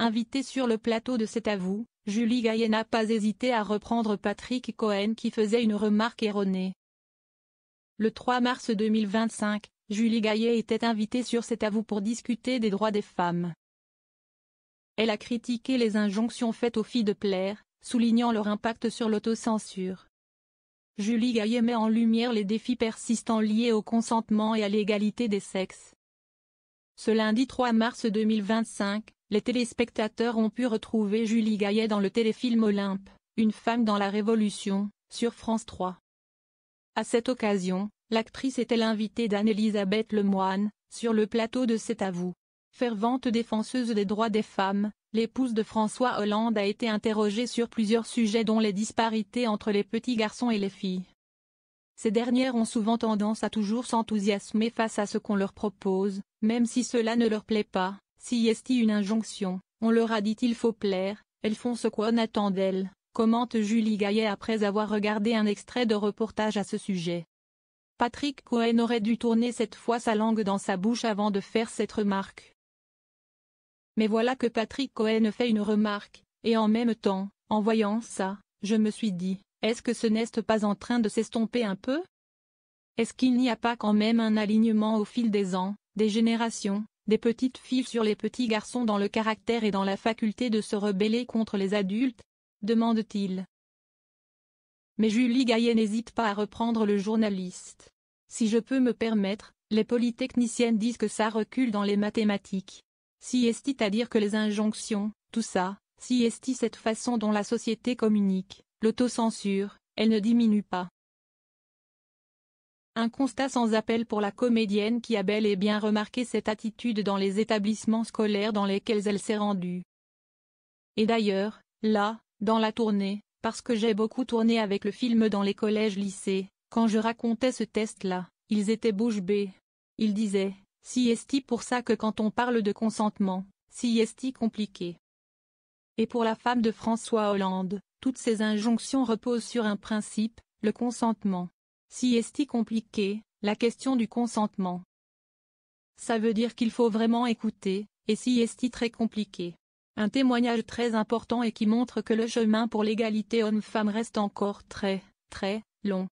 invitée sur le plateau de C'est à vous, Julie Gaillet n'a pas hésité à reprendre Patrick Cohen qui faisait une remarque erronée. Le 3 mars 2025, Julie Gaillet était invitée sur C'est à vous pour discuter des droits des femmes. Elle a critiqué les injonctions faites aux filles de plaire, soulignant leur impact sur l'autocensure. Julie Gaillet met en lumière les défis persistants liés au consentement et à l'égalité des sexes. Ce lundi 3 mars 2025, les téléspectateurs ont pu retrouver Julie Gaillet dans le téléfilm Olympe, Une femme dans la Révolution, sur France 3. À cette occasion, l'actrice était l'invitée d'Anne-Elisabeth Lemoine, sur le plateau de C'est à vous. Fervente défenseuse des droits des femmes, l'épouse de François Hollande a été interrogée sur plusieurs sujets dont les disparités entre les petits garçons et les filles. Ces dernières ont souvent tendance à toujours s'enthousiasmer face à ce qu'on leur propose, même si cela ne leur plaît pas. Si est une injonction, on leur a dit il faut plaire, elles font ce qu'on attend d'elles, commente Julie Gaillet après avoir regardé un extrait de reportage à ce sujet. Patrick Cohen aurait dû tourner cette fois sa langue dans sa bouche avant de faire cette remarque. Mais voilà que Patrick Cohen fait une remarque, et en même temps, en voyant ça, je me suis dit, est-ce que ce n'est pas en train de s'estomper un peu? Est-ce qu'il n'y a pas quand même un alignement au fil des ans, des générations, des petites filles sur les petits garçons dans le caractère et dans la faculté de se rebeller contre les adultes? Demande-t-il. Mais Julie Gaillet n'hésite pas à reprendre le journaliste. Si je peux me permettre, les polytechniciennes disent que ça recule dans les mathématiques. Si est-il à dire que les injonctions, tout ça, si est-il cette façon dont la société communique, l'autocensure, elle ne diminue pas. Un constat sans appel pour la comédienne qui a bel et bien remarqué cette attitude dans les établissements scolaires dans lesquels elle s'est rendue. Et d'ailleurs, là, dans la tournée, parce que j'ai beaucoup tourné avec le film dans les collèges-lycées, quand je racontais ce test-là, ils étaient bouche bée. Ils disaient, si est-il pour ça que quand on parle de consentement, si est-il compliqué. Et pour la femme de François Hollande, toutes ces injonctions reposent sur un principe, le consentement. Si est-il compliqué, la question du consentement. Ça veut dire qu'il faut vraiment écouter, et si est-il très compliqué. Un témoignage très important et qui montre que le chemin pour l'égalité homme-femme reste encore très, très long.